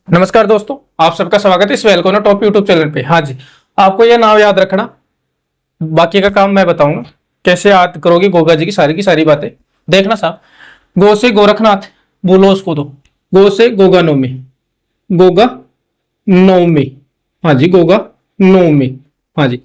नमस्कार दोस्तों, आप सबका स्वागत है इस वेलकोना टॉप यूट्यूब चैनल पे। हाँ जी, आपको ये नाम याद रखना, बाकी का काम मैं बताऊंगा कैसे याद करोगे गोगा जी की सारी बातें। देखना साहब, गो से गोरखनाथ बोलो उसको तो, गो से गोगा नौमी, गोगा नौमी। हाँ जी, गोगा नौमी। हाँ जी,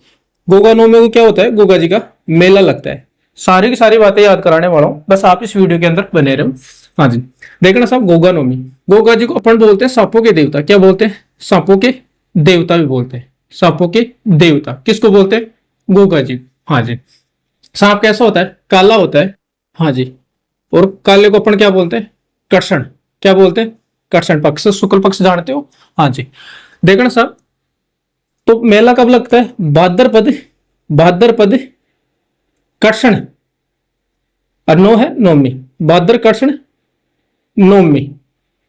गोगा नौमी को क्या होता है, गोगा जी का मेला लगता है। सारी की सारी बातें याद कराने वाला हूँ, बस आप इस वीडियो के अंदर बने रहो। हाँ जी, देखना साहब, गोगा नौमी, गोगा जी को अपन बोलते हैं सांपों के देवता। क्या बोलते हैं? सांपों के देवता भी बोलते हैं। सांपों के देवता किसको बोलते हैं? गोगा जी। हाँ जी, सांप कैसा होता है? काला होता है। हाँ जी, और काले को अपन क्या बोलते हैं? कर्षण। क्या बोलते हैं? कर्षण पक्ष, शुक्ल पक्ष जानते हो? हाँ जी, देखना साहब, तो मेला कब लगता है? भाद्रपद, भाद्रपद कर्षण, और नौ है नौमी, भाद्र कर्षण नौमी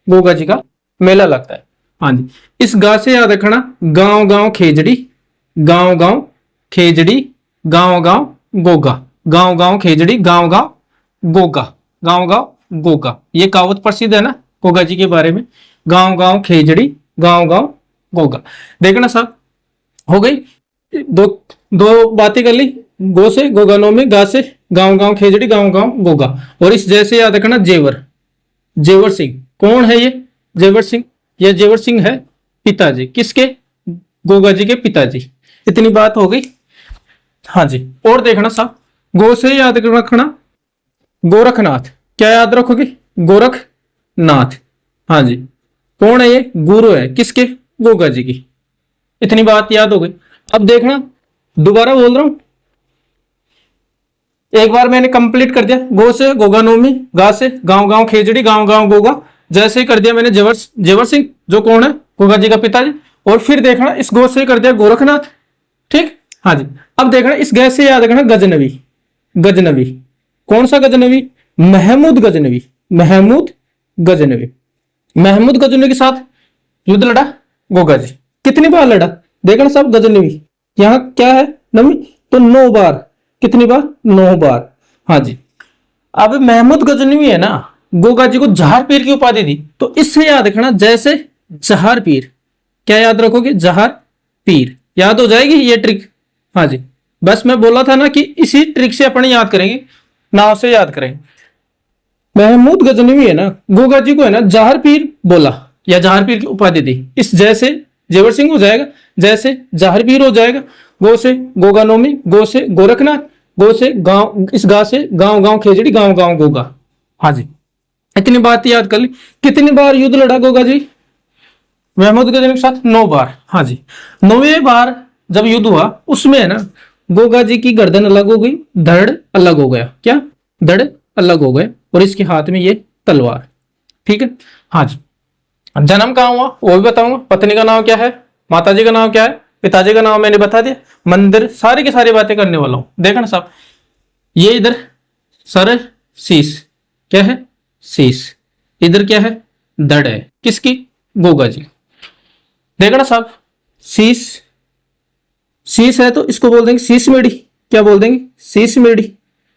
गोगा जी का मेला लगता है। हाँ जी, इस गा से याद रखना, गांव गांव खेजड़ी, गांव गांव खेजड़ी, गांव गांव गोगा, गांव गांव खेजड़ी, गांव गांव गोगा, गांव गांव गोगा। ये कहावत प्रसिद्ध है ना गोगा जी के बारे में, गांव गांव खेजड़ी, गांव गांव गोगा। देखना साहब, हो गई दो दो बातें कर ली, गो से गोगा नौमी, गा से गांव गांव खेजड़ी, गांव गांव गोगा। और इस जैसे याद रखना, जेवर, जेवर सिंह। कौन है ये जेवर सिंह? ये जेवर सिंह है पिताजी, किसके? गोगा जी के पिताजी। इतनी बात हो गई। हाँ जी, और देखना साहब, गो से याद रखना गोरखनाथ। क्या याद रखोगे? गोरखनाथ। हाँ जी, कौन है ये? गुरु है किसके? गोगा जी की। इतनी बात याद हो गई। अब देखना, दोबारा बोल रहा हूं, एक बार मैंने कंप्लीट कर दिया, गो से गोगा नौमी, गा से गांव गांव खेजड़ी, गांव गांव गोगा। जैसे ही कर दिया मैंने जेवर, जेवर सिंह जो कौन है? गोगा जी का पिताजी। और फिर देखना, इस गो से कर दिया गोरखनाथ। ठीक। हाँ जी, अब देखना, इस गै से याद रखना गजनवी, गजनवी। कौन सा गजनवी? महमूद गजनवी, महमूद गजनवी। महमूद गजनवी के साथ युद्ध लड़ा गोगा जी। कितनी बार लड़ा? देखना सब, गजनवी यहां क्या है? नवी, तो 9 बार। कितनी बार? 9 बार। हाँ जी, अब महमूद गजनवी है ना, गोगा जी को जहार पीर की उपाधि दी, तो इससे याद रखना, जैसे जहार पीर। क्या याद रखोगे? जहार पीर। याद हो जाएगी ये ट्रिक। हाँ जी, बस मैं बोला था ना कि इसी ट्रिक से अपन याद करेंगे, नाव से याद करेंगे। महमूद गजनवी है ना, गोगा जी को है ना जहार पीर बोला, या जहार पीर की उपाधि दी। इस जैसे जेवर सिंह हो जाएगा, जैसे जहार पीर हो जाएगा। गो से गोगा नौमी, गो से गोरखनाथ, गो से गांव, इस गा से गांव गांव खेजड़ी, गांव गांव गोगा। हाँ जी, इतनी बात याद कर ली। कितनी बार युद्ध लड़ा गोगा जी महमूद गजनवी के साथ? 9 बार। हाँ जी, 9वें बार जब युद्ध हुआ, उसमें है ना गोगा जी की गर्दन अलग हो गई, धड़ अलग हो गया। क्या? धड़ अलग हो गए, और इसके हाथ में ये तलवार। ठीक है। हाँ जी, जन्म कहाँ हुआ वो भी बताऊंगा। पत्नी का नाम क्या है, माताजी का नाम क्या है, पिताजी का नाम मैंने बता दिया, मंदिर, सारी की सारी बातें करने वाला हूं। देखना साहब, ये इधर सर शीश, क्या है? शीश। इधर क्या है? धड़ है किसकी? गोगा जी। देखना साहब, शीश, शीश है तो इसको बोल देंगे शीश मेढ़ी। क्या बोल देंगे? शीश मेढ़ी।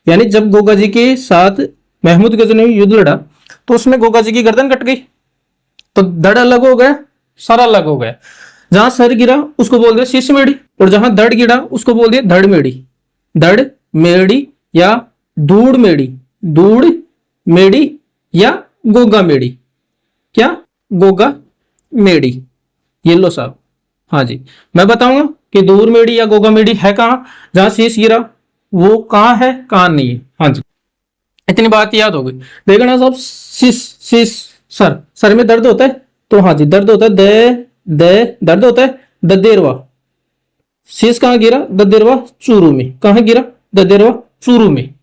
यानी जब गोगा जी के साथ महमूद गजनवी युद्ध लड़ा, तो उसमें गोगा जी की गर्दन कट गई, तो धड़ अलग हो गया, सर अलग हो गया। जहां सर गिरा उसको बोल दिया शीश मेढ़ी, और जहां धड़ गिरा उसको बोल दिया धड़ मेढ़ी। धड़ मेढ़ी या धूड़ मेढ़ी, धूड़ मेढ़ी या गोगा मेढ़ी। क्या? गोगा मेढ़ी। ये लो साहब। हाँ जी, मैं बताऊंगा कि धूड़ मेढ़ी या गोगा मेढ़ी है कहां, जहां शीश गिरा वो कहां है, कहां नहीं है। हाँ जी, इतनी बात याद हो गई। देखना साहब, शीश, शीश, सर, सर में दर्द होता है, तो हाँ जी दर्द होता है, दे दर्द होता है, ददेरवा। शीश कहां गिरा? ददेरवा चूरू में। कहां गिरा? ददेरवा चूरू में।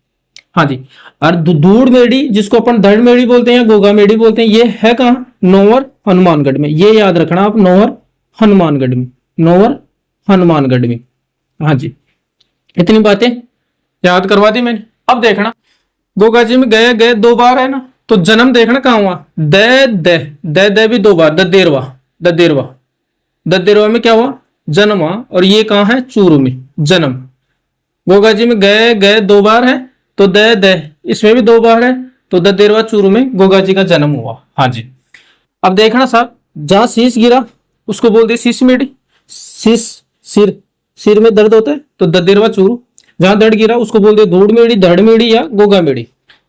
हाँ जी, और धूड़ मेढ़ी जिसको अपन धड़ मेढ़ी बोलते हैं या गोगा मेढ़ी बोलते हैं, ये है कहां? नौवर हनुमानगढ़ में। ये याद रखना आप, नौवर हनुमानगढ़ में, नौवर हनुमानगढ़ में। हाँ जी, इतनी बातें याद करवा दी मैंने। अब देखना, गोगा जी में गए गए 2 बार है ना, तो जन्म देखना कहां हुआ? दे दे दे दे भी 2 बार, ददेरवा, ददेरवा, ददेरवा में क्या हुआ? जन्म हुआ। और ये कहां है? चूरू में जन्म। गोगा जी में गए गए 2 बार है, तो दे दे इसमें भी 2 बार है, तो ददेरवा चूरू में गोगा जी का जन्म हुआ। हाँ जी, अब देखना साहब, जहां शीश गिरा उसको बोलते हैं शीश मेड़ी। शीश सिर, सिर में दर्द होता है तो ददेरवा चूरू। जहां दर्द गिरा उसको बोलते हैं धूड़ मेड़ी, धड़ मेड़ी या गोगा मेड़ी।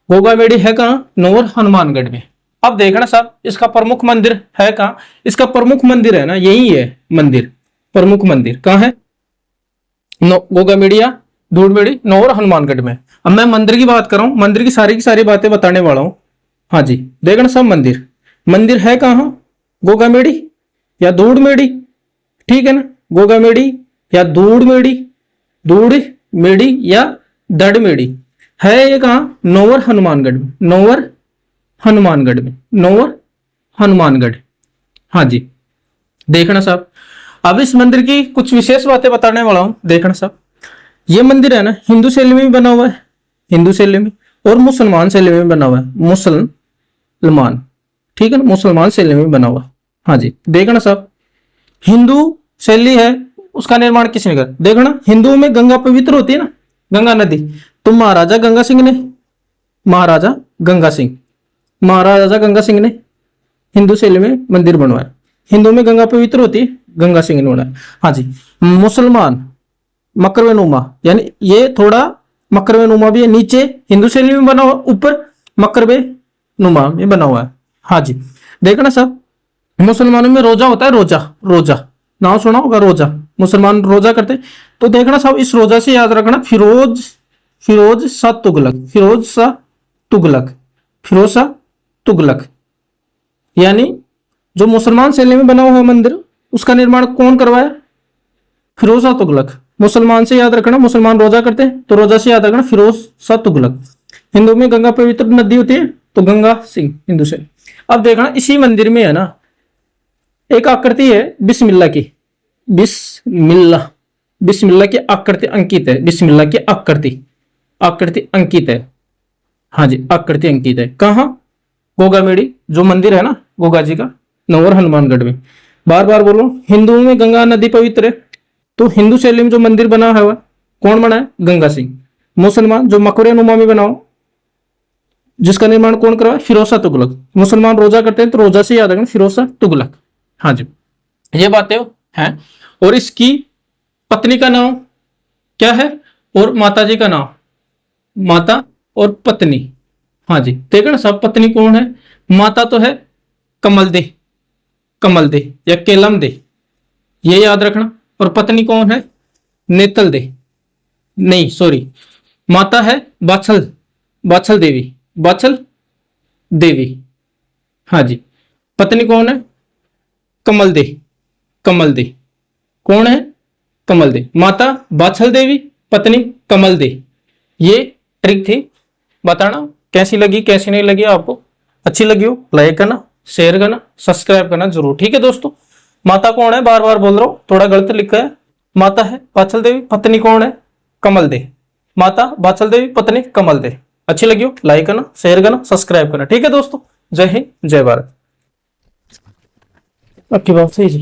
गोगा मेड़ी है कहाँ? नौवर हनुमानगढ़ में। अब देखना साहब इसका प्रमुख मंदिर है कहाँ? इसका प्रमुख मंदिर है ना यही है मंदिर, प्रमुख मंदिर कहाँ है? गोगा मेड़ी या धूड़ मेड़ी, नौवर हनुमानगढ़ में। अब मैं मंदिर की बात कर रहा हूं, मंदिर की सारी बातें बताने वाला हूं। हाँ जी देखना सब मंदिर, मंदिर है कहाँ? गोगा मेड़ी या धूड़ मेड़ी, ठीक है ना? गोगा मेड़ी या धूड़ मेड़ी, धूड़ मेड़ी या दड़ मेड़ी है ये कहाँ? नौवर हनुमानगढ़ में, नौवर हनुमानगढ़ में, नौवर हनुमानगढ़। हाँ जी देखना साहब अब इस मंदिर की कुछ विशेष बातें बताने वाला हूं। देखना साहब ये मंदिर है ना हिंदू शैली में भी बना हुआ है, हिंदू शैली में, और मुसलमान शैली में बना हुआ है, मुसलमान, ठीक है ना? मुसलमान शैली में बना हुआ है। हाँ जी देखना साहब हिंदू शैली है उसका निर्माण किसने कर? देखना हिंदुओं में गंगा पवित्र होती है ना, गंगा नदी, तो महाराजा गंगा सिंह ने, महाराजा गंगा सिंह, महाराजा गंगा सिंह ने हिंदू शैली में मंदिर बनवाया। हिंदू में गंगा पवित्र होती है, गंगा सिंह ने बनाया। हाँ जी मुसलमान मकरवे नुमा, यानी ये थोड़ा मकरवे नुमा भी है, नीचे हिंदू शैली में बना हुआ, ऊपर मकरवे नुमा में बना हुआ है। हाँ जी देखना सब मुसलमानों में रोजा होता है, रोजा, रोजा नाम सुना होगा, रोजा, मुसलमान रोजा करते हैं। तो देखना साहब इस रोजा से याद रखना फिरोज शाह तुगलक, फिरोज शाह तुगलक, फिरोज शाह तुगलक, यानी जो मुसलमान शैली में बना हुआ मंदिर उसका निर्माण कौन करवाया? फिरोज शाह तुगलक। मुसलमान से याद रखना, मुसलमान रोजा करते हैं तो रोजा से याद रखना फिरोज शाह तुगलक। हिंदू में गंगा पवित्र नदी होती है तो गंगा सिंह, हिंदू से। अब देखना इसी मंदिर में है ना एक आकृति है बिस्मिल्लाह की, बिस्मिल्लाह, बिस्मिल्लाह की आकृति अंकित है, बिस्मिल्लाह की आकृति अंकित है। हाँ जी आकृति अंकित है कहाँ? गोगा मेड़ी जो मंदिर है ना गोगा जी का, नौवर हनुमानगढ़ में। बार बार बोलो हिंदुओं में गंगा नदी पवित्र है, तो हिंदू शैली में जो मंदिर बना है वह कौन बना है? गंगा सिंह। मुसलमान जो मकबरे नुमा में बनाओ जिसका निर्माण कौन करवाया? फिरोज शाह तुगलक। मुसलमान रोजा करते हैं तो रोजा से याद रखना फिरोज शाह तुगलक। हाँ जी ये बातें हैं। और इसकी पत्नी का नाम क्या है और माता जी का नाम? माता और पत्नी। हाँ जी देखना सब पत्नी कौन है? माता तो है कमल दे, कमल दे या केलम दे, ये याद रखना। और पत्नी कौन है? नेतल दे, नहीं सॉरी, माता है बाछल, बाछल देवी, बाछल देवी। हाँ जी पत्नी कौन है? कमल दे, कमल दे, कौन है? कमल दे। माता बाछल देवी, पत्नी कमल दे। ये ट्रिक थी, बताना कैसी लगी कैसी नहीं लगी आपको। अच्छी लगी हो लाइक करना, शेयर करना, सब्सक्राइब करना जरूर, ठीक है दोस्तों। माता कौन है? बार बार बोल रहा हूं, थोड़ा गलत लिखा है। माता है बाछल देवी, पत्नी कौन है? कमल दे। माता बाछल देवी, पत्नी कमल दे। अच्छी लगी हो लाइक करना, शेयर करना, सब्सक्राइब करना, ठीक है दोस्तों। जय हिंद जय भारत। आपकी बात सही है।